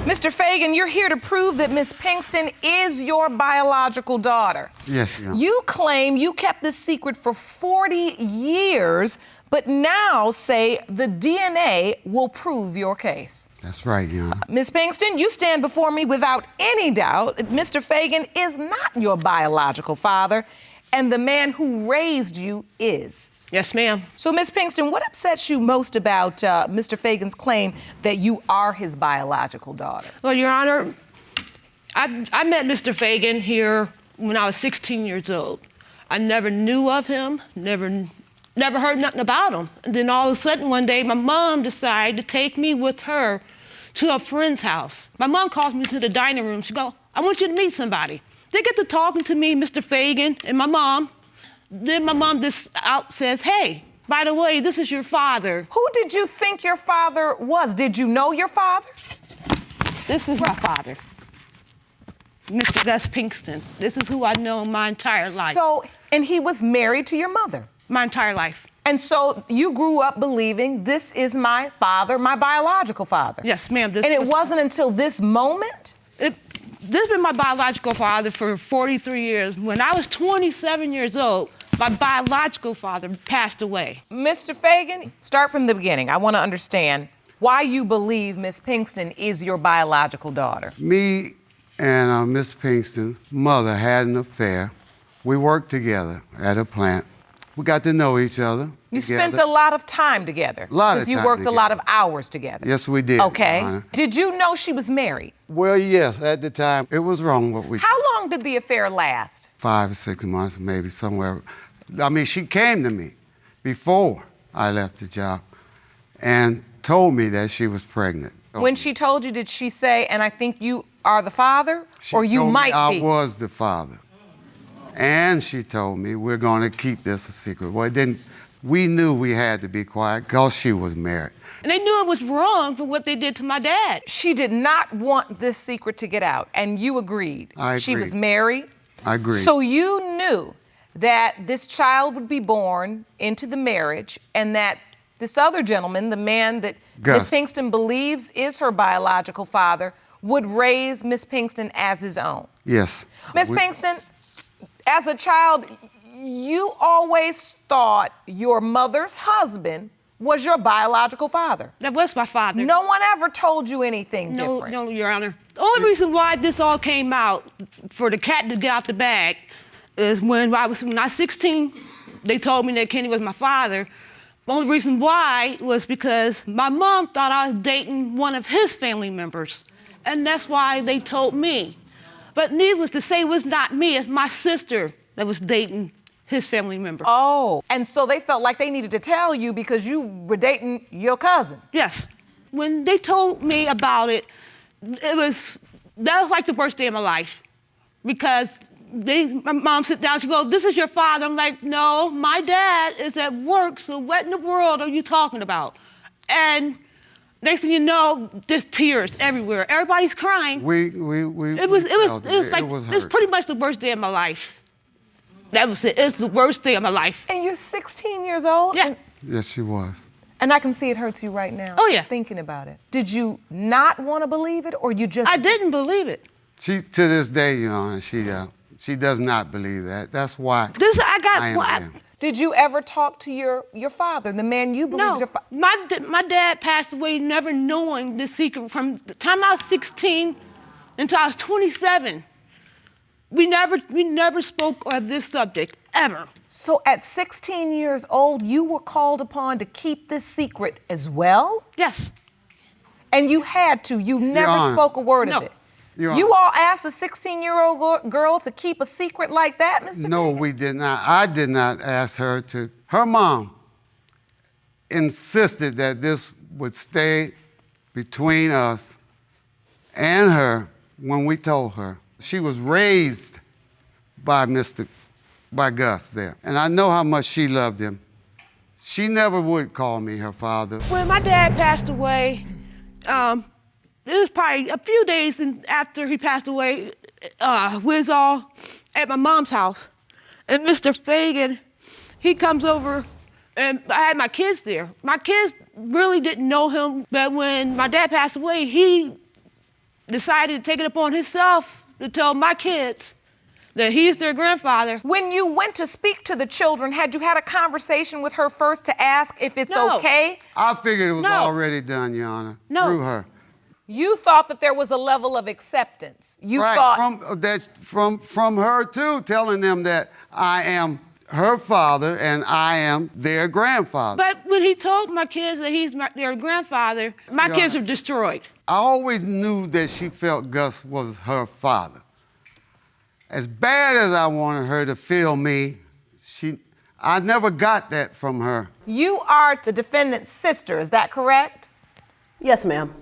Mr. Fagan, you're here to prove that Miss Pinkston is your biological daughter. Yes, Your Honor. You claim you kept this secret for 40 years, but now say the DNA will prove your case. That's right, Your Honor. Miss Pinkston, you stand before me without any doubt that Mr. Fagan is not your biological father, and the man who raised you is. Yes, ma'am. So, Miss Pinkston, what upsets you most about Mr. Fagan's claim that you are his biological daughter? Well, Your Honor, I met Mr. Fagan here when I was 16 years old. I never knew of him, never heard nothing about him. And then all of a sudden one day, my mom decided to take me with her to a friend's house. My mom calls me to the dining room. She goes, "I want you to meet somebody." They get to talking to me, Mr. Fagan, and my mom. Then my mom just says, "Hey, by the way, this is your father." Who did you think your father was? Did you know your father? This is my father, Mr. Gus Pinkston. This is who I've known my entire life. So, and he was married to your mother? My entire life. And so you grew up believing this is my father, my biological father? Yes, ma'am. And it wasn't until this moment? This has been my biological father for 43 years. When I was 27 years old, my biological father passed away. Mr. Fagan, start from the beginning. I want to understand why you believe Miss Pinkston is your biological daughter. Me and Miss Pinkston's mother had an affair. We worked together at a plant. We got to know each other. You together. spent a lot of time together. Because you worked a lot of hours together. Yes, we did. Okay. Your Honor. Did you know she was married? Well, yes, at the time, it was wrong what we... How long did the affair last? 5 or 6 months, maybe somewhere. I mean, she came to me before I left the job and told me that she was pregnant. When she told you, did she say, "And I think you are the father," or you told me might be? I was the father. And she told me we're going to keep this a secret. Well, then we knew we had to be quiet because she was married. And they knew it was wrong for what they did to my dad. She did not want this secret to get out, and you agreed. I agreed. She was married. I agree. So you knew that this child would be born into the marriage, and that this other gentleman, the man that Gus. Miss Pinkston believes is her biological father, would raise Miss Pinkston as his own. Yes. Miss Pinkston, as a child, you always thought your mother's husband was your biological father. That was my father. No one ever told you anything different. No, Your Honor. The only reason why this all came out, for the cat to get out the bag, is when I was 16, they told me that Kenny was my father. The only reason why was because my mom thought I was dating one of his family members, and that's why they told me. But needless to say, it was not me, it's my sister that was dating his family member. Oh, and so they felt like they needed to tell you because you were dating your cousin. Yes. When they told me about it, that was like the worst day of my life. Because my mom sit down, she goes, "This is your father." I'm like, "No, my dad is at work, so what in the world are you talking about?" And next thing you know, there's tears everywhere. Everybody's crying. It was pretty much the worst day of my life. That was it. It's the worst day of my life. And you're 16 years old? Yeah. Yes, she was. And I can see it hurts you right now. Oh, yeah. Just thinking about it. Did you not want to believe it, or you just... I didn't believe it. She, to this day, Your Honor, she does not believe that. That's why I am here. Did you ever talk to your father, the man you believe is your father? My dad passed away never knowing this secret from the time I was 16 until I was 27. We never spoke of this subject, ever. So at 16 years old, you were called upon to keep this secret as well? Yes. And you had to. You never spoke a word of it. You all asked a 16-year-old girl to keep a secret like that, Mr. No, Fagan? we did not. I did not ask her to. Her mom insisted that this would stay between us and her when we told her. She was raised by Gus there. And I know how much she loved him. She never would call me her father. When my dad passed away, it was probably a few days after he passed away, we was all at my mom's house. And Mr. Fagan, he comes over, and I had my kids there. My kids really didn't know him, but when my dad passed away, he decided to take it upon himself to tell my kids that he's their grandfather. When you went to speak to the children, had you had a conversation with her first to ask if it's No. okay? I figured it was No. already done, Your Honor, No. through her. You thought that there was a level of acceptance. You Right, thought from her too, telling them that I am her father and I am their grandfather. But when he told my kids that he's their grandfather, my Yeah. kids were destroyed. I always knew that she felt Gus was her father. As bad as I wanted her to feel me, I never got that from her. you are the defendant's sister, is that correct? Yes, ma'am.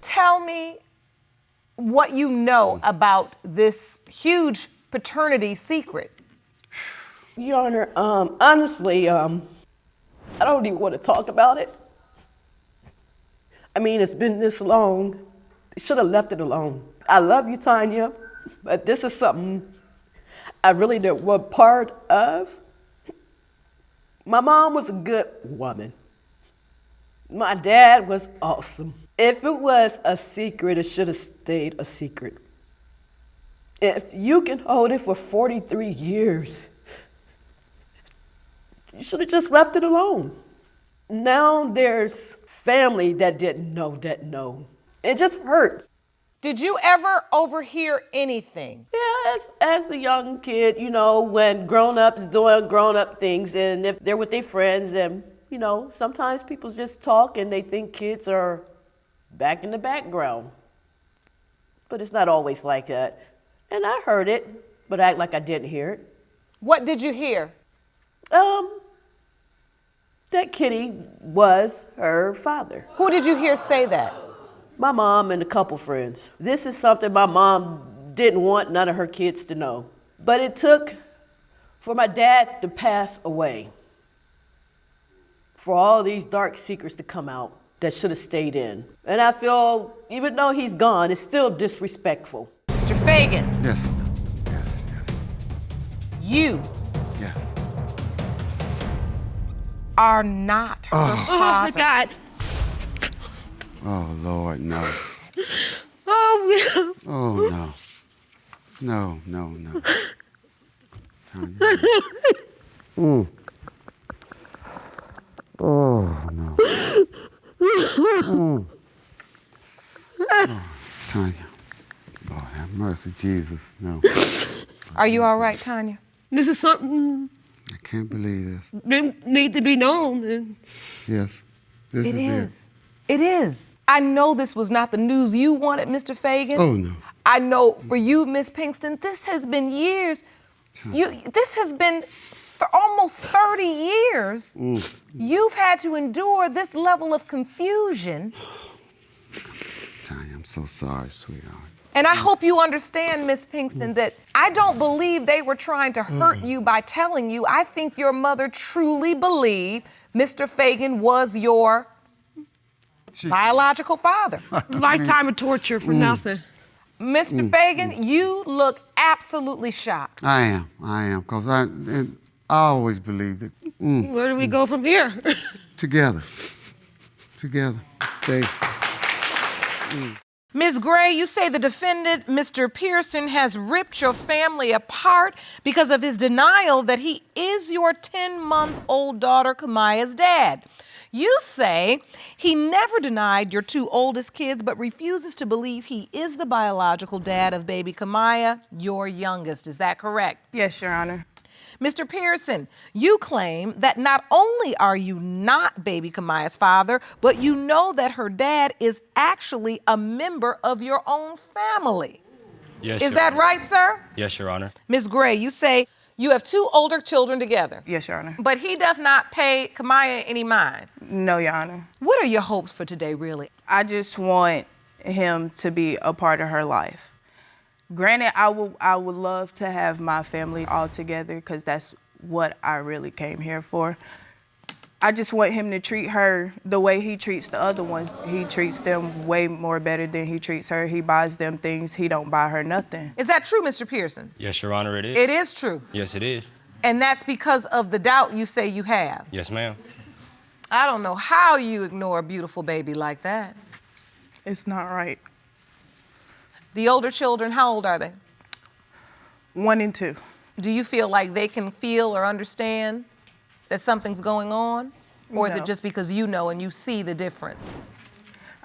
Tell me what you know about this huge paternity secret. Your Honor, honestly, I don't even want to talk about it. I mean, it's been this long. They should have left it alone. I love you, Tonia, but this is something I really didn't want part of. My mom was a good woman. My dad was awesome. If it was a secret, it should have stayed a secret. If you can hold it for 43 years, you should have just left it alone. Now there's family that didn't know. It just hurts. Did you ever overhear anything? Yeah, as a young kid, you know, when grown-ups doing grown-up things, and if they're with their friends, and, you know, sometimes people just talk and they think kids are back in the background. But it's not always like that. And I heard it, but I act like I didn't hear it. What did you hear? That Kitty was her father. Who did you hear say that? My mom and a couple friends. This is something my mom didn't want none of her kids to know. But it took for my dad to pass away, for all these dark secrets to come out that should have stayed in. And I feel, even though he's gone, it's still disrespectful. Mr. Fagan, Yes. you Yes. are not her Oh, my father. God. Oh, Lord, no. Oh, Oh, no. No. Tonia. Oh, no. Oh, Tonia. Lord, have mercy, Jesus. No. Are you all right, Tonia? this is something I can't believe this. that need to be known. And Yes. This It is is. It is. I know this was not the news you wanted, Mr. Fagan. Oh, no. I know for you, Miss Pinkston, this has been years. This has been for almost 30 years. You've had to endure this level of confusion. Tonia, I'm so sorry, sweetheart. And I hope you understand, Miss Pinkston, that I don't believe they were trying to hurt you by telling you. I think your mother truly believed Mr. Fagan was your biological father. lifetime of torture for nothing. Mr. Fagan, you look absolutely shocked. I am, because I always believed it. Where do we go from here? Together. Stay. Ms. Gray, you say the defendant, Mr. Pearson, has ripped your family apart because of his denial that he is your 10-month-old daughter, Kamaya's dad. You say he never denied your two oldest kids, but refuses to believe he is the biological dad of baby Kamaya, your youngest. Is that correct? Yes, Your Honor. Mr. Pearson, you claim that not only are you not baby Kamaya's father, but you know that her dad is actually a member of your own family. Yes, Is Your that Honor. right, sir? Yes, Your Honor. Ms. Gray, you say you have two older children together. Yes, Your Honor. But he does not pay Kamaya any mind. No, Your Honor. What are your hopes for today, really? I just want him to be a part of her life. Granted, I would love to have my family all together because that's what I really came here for. I just want him to treat her the way he treats the other ones. He treats them way more better than he treats her. He buys them things. He don't buy her nothing. Is that true, Mr. Pearson? Yes, Your Honor, it is. It is true. Yes, it is. And that's because of the doubt you say you have. Yes, ma'am. I don't know how you ignore a beautiful baby like that. It's not right. The older children, how old are they? 1 and 2. Do you feel like they can feel or understand that something's going on? Or is it No. just because you know and you see the difference?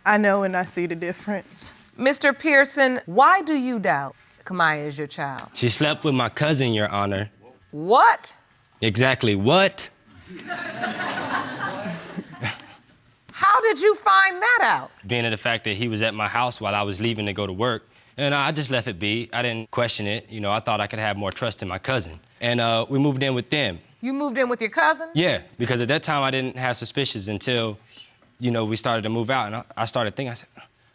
I know and I see the difference. Mr. Pearson, why do you doubt Kamaya is your child? She slept with my cousin, Your Honor. What? Exactly what? How did you find that out? Being of the fact that he was at my house while I was leaving to go to work, and I just left it be. I didn't question it. You know, I thought I could have more trust in my cousin. And we moved in with them. You moved in with your cousin? Yeah, because at that time I didn't have suspicions until, you know, we started to move out. And I started thinking, I said,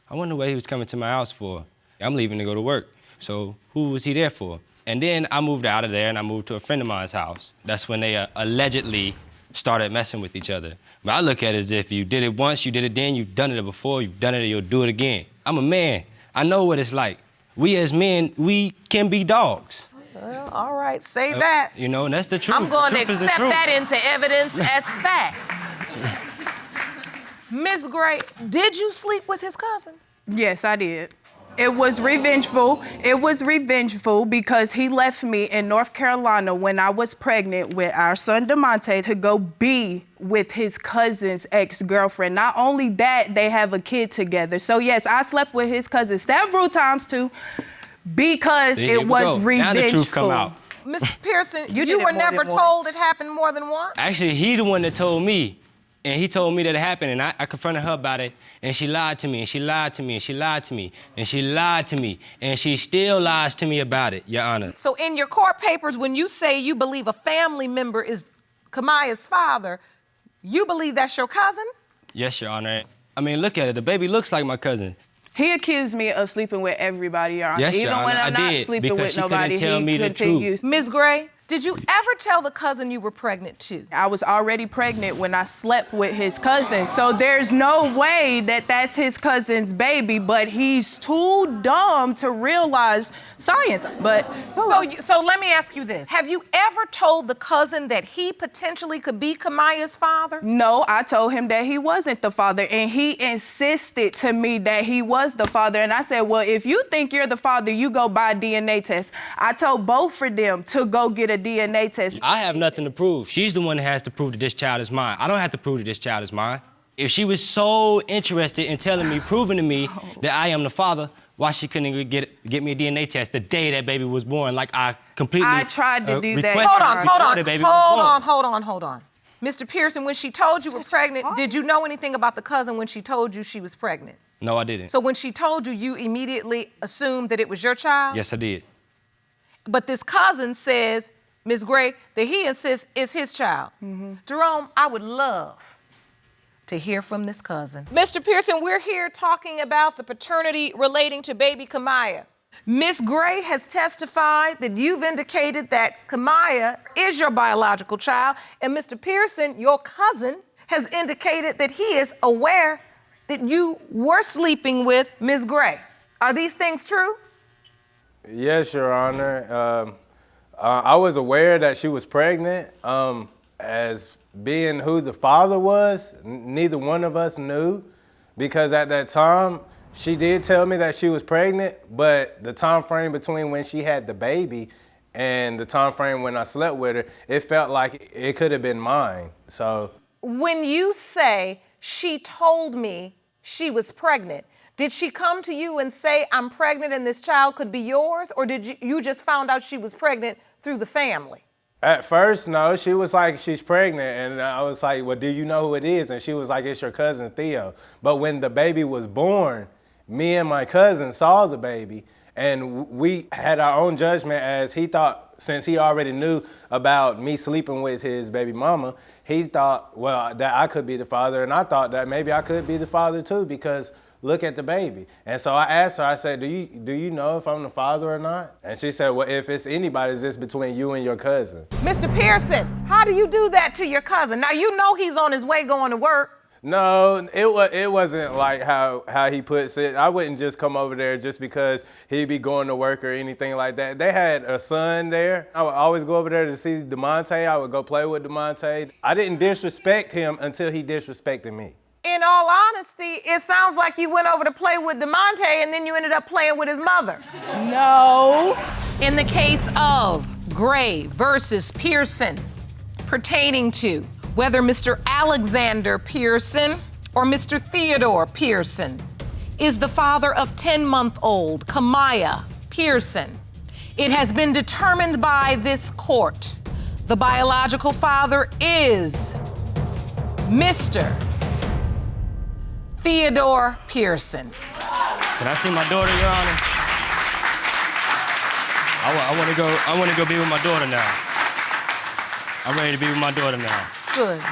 I wonder what he was coming to my house for. I'm leaving to go to work. So who was he there for? And then I moved out of there and I moved to a friend of mine's house. That's when they allegedly started messing with each other. But I look at it as if you did it once, you did it then, you've done it before, you've done it, you'll do it again. I'm a man. I know what it's like. We as men, we can be dogs. Well, all right, say that. You know, and that's the truth. I'm going The to truth is the accept truth. that into evidence as fact. Ms. Gray, did you sleep with his cousin? Yes, I did. It was revengeful. It was revengeful because he left me in North Carolina when I was pregnant with our son DeMonte to go be with his cousin's ex-girlfriend. Not only that, they have a kid together. So yes, I slept with his cousin several times too because See, here it we was go. revengeful. Now the truth come out. Ms. Pearson, You you did it were more never than told once. it happened more than once? Actually, he the one that told me. And he told me that it happened, and I confronted her about it, and she lied to me, and she lied to me, and she lied to me, and she lied to me, and she still lies to me about it, Your Honor. So in your court papers, when you say you believe a family member is Kamaya's father, you believe that's your cousin? Yes, Your Honor. I mean, look at it. The baby looks like my cousin. He accused me of sleeping with everybody, Your Honor. Yes, Your Even when Honor, I'm I not did, sleeping because with she couldn't nobody, tell he me the continues. Ms. Gray, did you ever tell the cousin you were pregnant too? I was already pregnant when I slept with his cousin, so there's no way that that's his cousin's baby, but he's too dumb to realize science. But So let me ask you this. Have you ever told the cousin that he potentially could be Kamaya's father? no, I told him that he wasn't the father, and he insisted to me that he was the father. And I said, well, if you think you're the father, you go buy a DNA test. I told both of them to go get a DNA test. I have nothing to prove. She's the one that has to prove that this child is mine. I don't have to prove that this child is mine. If she was so interested in telling me, proving to me that I am the father, why she couldn't even get me a DNA test the day that baby was born? Like I completely I tried to do that. requested before the baby was born. Hold on. Mr. Pearson, when she told you were pregnant, did you know anything about the cousin when she told you she was pregnant? No, I didn't. So when she told you, you immediately assumed that it was your child? Yes, I did. But this cousin says, Ms. Gray, that he insists is his child. Jerome, I would love to hear from this cousin. Mr. Pearson, we're here talking about the paternity relating to baby Kamaya. Ms. Gray has testified that you've indicated that Kamaya is your biological child, and Mr. Pearson, your cousin, has indicated that he is aware that you were sleeping with Ms. Gray. Are these things true? Yes, Your Honor. I was aware that she was pregnant. As being who the father was, neither one of us knew, because at that time, she did tell me that she was pregnant, but the time frame between when she had the baby and the time frame when I slept with her, it felt like it could have been mine. So When you say she told me she was pregnant, did she come to you and say, I'm pregnant and this child could be yours? Or did you just found out she was pregnant through the family? at first, no, she was like, she's pregnant. And I was like, well, do you know who it is? And she was like, it's your cousin Theo. But when the baby was born, me and my cousin saw the baby, and we had our own judgment, as he thought, since he already knew about me sleeping with his baby mama, he thought, well, that I could be the father, and I thought that maybe I could be the father too, because look at the baby. And so I asked her, I said, do you know if I'm the father or not? And she said, well, if it's anybody's, it's between you and your cousin. Mr. Pearson, how do you do that to your cousin? Now, you know he's on his way going to work. No, it wasn't like how he puts it. I wouldn't just come over there just because he'd be going to work or anything like that. They had a son there. I would always go over there to see DeMonte. I would go play with DeMonte. I didn't disrespect him until he disrespected me. In all honesty, it sounds like you went over to play with DeMonte and then you ended up playing with his mother. No. In the case of Gray versus Pearson, pertaining to whether Mr. Alexander Pearson or Mr. Theodore Pearson is the father of 10-month-old Kamaya Pearson, it has been determined by this court the biological father is Mr. Theodore Pearson. Can I see my daughter, Your Honor? I want to go be with my daughter now. I'm ready to be with my daughter now. Good.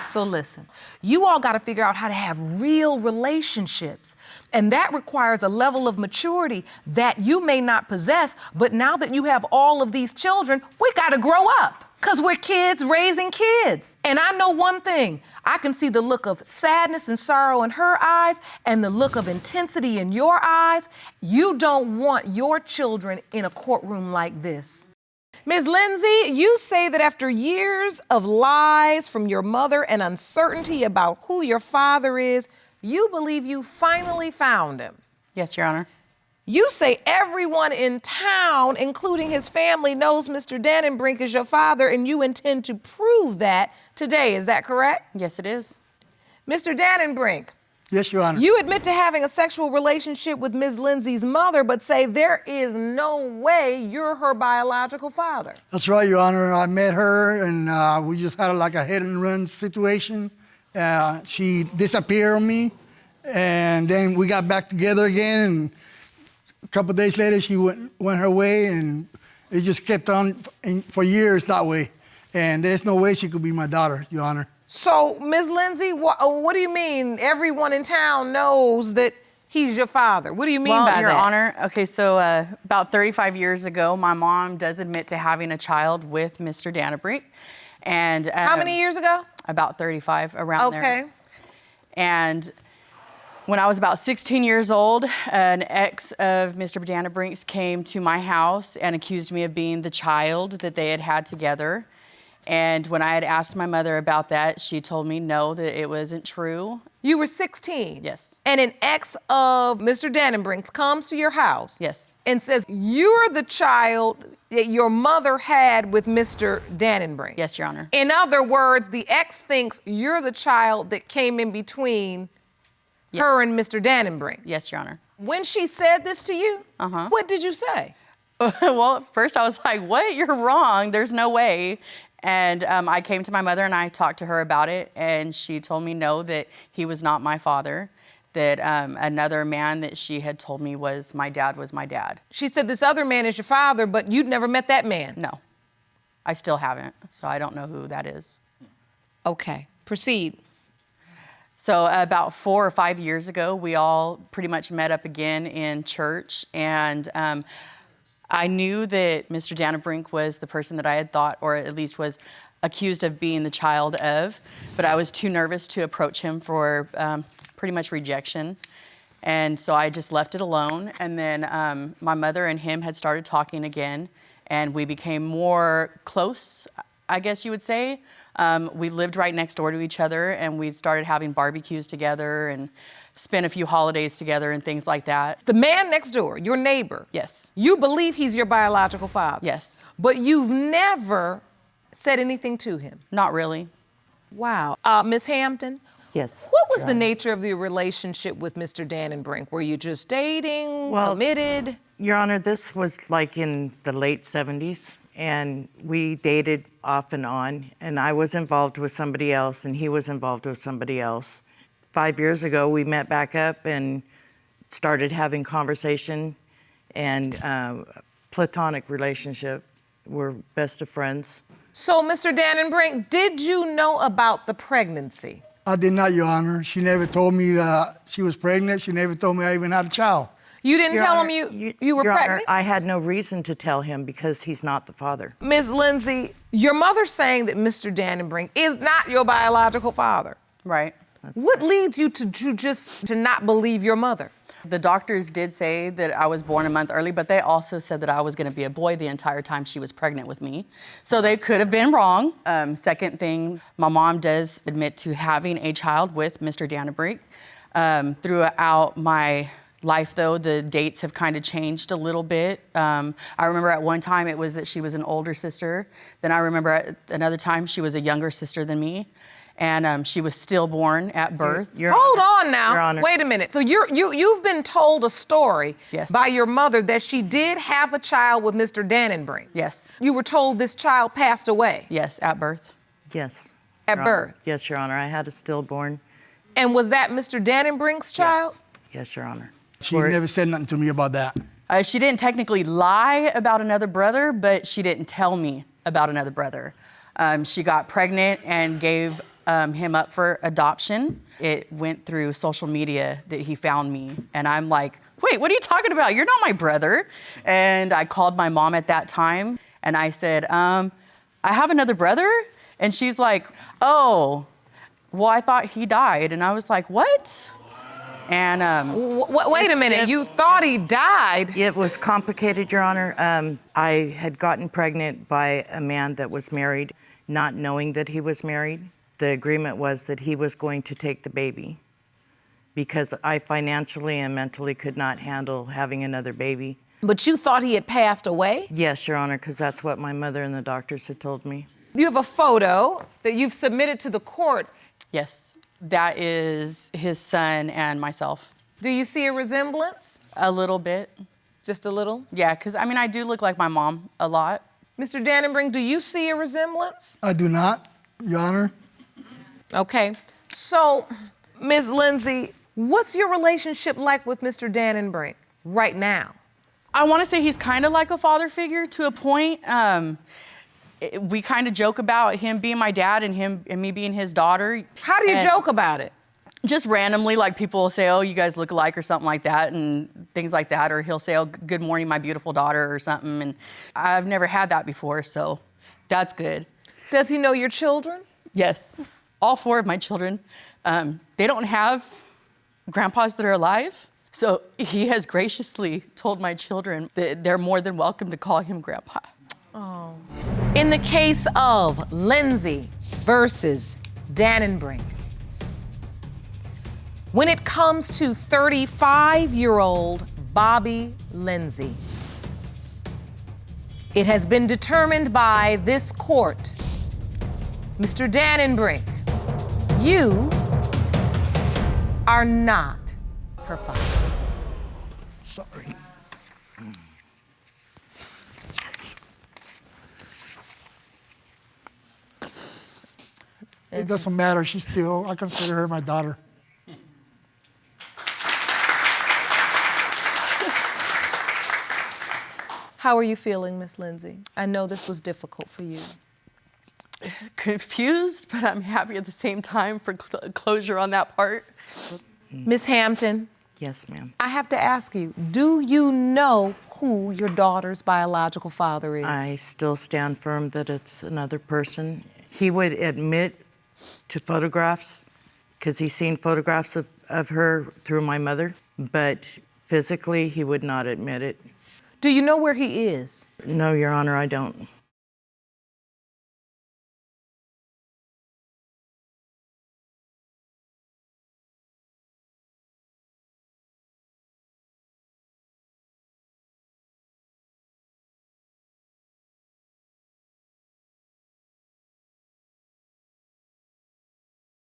So listen, you all got to figure out how to have real relationships. And that requires a level of maturity that you may not possess, but now that you have all of these children, we got to grow up. Because we're kids raising kids. And I know one thing. I can see the look of sadness and sorrow in her eyes and the look of intensity in your eyes. You don't want your children in a courtroom like this. Ms. Lindsay, you say that after years of lies from your mother and uncertainty about who your father is, you believe you finally found him. Yes, Your Honor. You say everyone in town, including his family, knows Mr. Dannenbrink is your father, and you intend to prove that today. Is that correct? Yes, it is. Mr. Dannenbrink. Yes, Your Honor. You admit to having a sexual relationship with Ms. Lindsay's mother, but say there is no way you're her biological father. That's right, Your Honor. I met her, and we just had like a hit-and-run situation. She disappeared on me, and then we got back together again, and a couple of days later, she went her way, and it just kept on for years that way. And there's no way she could be my daughter, Your Honor. So, Ms. Lindsay, what do you mean everyone in town knows that he's your father? What do you mean by that? Your Honor, okay, so about 35 years ago, my mom does admit to having a child with Mr. Dannenbrink. And how many years ago? About 35, around there. Okay. And when I was about 16 years old, an ex of Mr. Dannenbrink's came to my house and accused me of being the child that they had had together. And when I had asked my mother about that, she told me no, that it wasn't true. You were 16? Yes. And an ex of Mr. Dannenbrink's comes to your house? Yes. And says, you're the child that your mother had with Mr. Dannenbrink? Yes, Your Honor. In other words, the ex thinks you're the child that came in between her and Mr. Dannenbrink? Yes, Your Honor. When she said this to you, what did you say? Well, at first I was like, what? You're wrong. There's no way. And I came to my mother and I talked to her about it, and she told me no, that he was not my father, that another man that she had told me was my dad. She said this other man is your father, but you'd never met that man? No, I still haven't, so I don't know who that is. Okay, proceed. So about 4 or 5 years ago, we all pretty much met up again in church, and I knew that Mr. Dannenbrink was the person that I had thought, or at least was accused of being the child of, but I was too nervous to approach him for pretty much rejection. And so I just left it alone. And then my mother and him had started talking again, and we became more close, I guess you would say. We lived right next door to each other, and we started having barbecues together and spent a few holidays together and things like that. The man next door, your neighbor. Yes. You believe he's your biological father. Yes. But you've never said anything to him. Not really. Wow. Ms. Hampton? Yes. What was the nature of your relationship with Mr. Dannenbrink? Were you just dating, committed? Your Honor, this was like in the late 70s, and we dated off and on, and I was involved with somebody else, and he was involved with somebody else. 5 years ago, we met back up and started having conversation and platonic relationship. We're best of friends. So, Mr. Dannenbrink, did you know about the pregnancy? I did not, Your Honor. She never told me that she was pregnant. She never told me I even had a child. You didn't Your tell Honor, him you were Your pregnant? Honor, I had no reason to tell him because he's not the father. Ms. Lindsay, your mother's saying that Mr. Dannenbrink is not your biological father. Right. What leads you to not believe your mother? The doctors did say that I was born a month early, but they also said that I was gonna be a boy the entire time she was pregnant with me. So they could have been wrong. Second thing, my mom does admit to having a child with Mr. Dannebrink. Throughout my life, though, the dates have kind of changed a little bit. I remember at one time it was that she was an older sister. Then I remember at another time she was a younger sister than me. And she was stillborn at birth. Hold on now. Your Honor. Wait a minute. So you've been told a story Yes. by your mother that she did have a child with Mr. Dannenbrink. Yes. You were told this child passed away Yes, at birth. Yes. at Your Honor. birth. Yes, Your Honor. I had a stillborn. And was that Mr. Dannenbrink's child? Yes. Yes, Your Honor. She never said nothing to me about that. She didn't technically lie about another brother, but she didn't tell me about another brother. She got pregnant and gave him up for adoption. It went through social media that he found me. And I'm like, wait, what are you talking about? You're not my brother. And I called my mom at that time and I said, I have another brother? And she's like, oh, well, I thought he died. And I was like, what? And Wait a minute. You thought he died? It was complicated, Your Honor. I had gotten pregnant by a man that was married, not knowing that he was married. The agreement was that he was going to take the baby because I financially and mentally could not handle having another baby. But you thought he had passed away? Yes, Your Honor, because that's what my mother and the doctors had told me. You have a photo that you've submitted to the court. yes, that is his son and myself. Do you see a resemblance? A little bit. Just a little? Yeah, because I mean, I do look like my mom a lot. Mr. Dannenbrink, do you see a resemblance? I do not, Your Honor. Okay. So, Ms. Lindsay, what's your relationship like with Mr. Dannenbrink right now? I want to say he's kind of like a father figure to a point. We kind of joke about him being my dad and me being his daughter. How do you And joke about it? Just randomly, like people will say, oh, you guys look alike or something like that and things like that. Or he'll say, oh, good morning, my beautiful daughter or something. And I've never had that before, so that's good. Does he know your children? Yes, all 4 of my children. They don't have grandpas that are alive. So he has graciously told my children that they're more than welcome to call him grandpa. Oh. In the case of Lindsay versus Dannenbrink, when it comes to 35-year-old Bobby Lindsay, it has been determined by this court, Mr. Dannenbrink, you are not her father. Sorry. It doesn't matter. I consider her my daughter. How are you feeling, Miss Lindsay? I know this was difficult for you. Confused, but I'm happy at the same time for closure on that part. Miss Hampton, Yes, ma'am. I have to ask you, do you know who your daughter's biological father is? I still stand firm that it's another person. He would admit to photographs because he's seen photographs of her through my mother, but physically he would not admit it. Do you know where he is? No, Your Honor, I don't.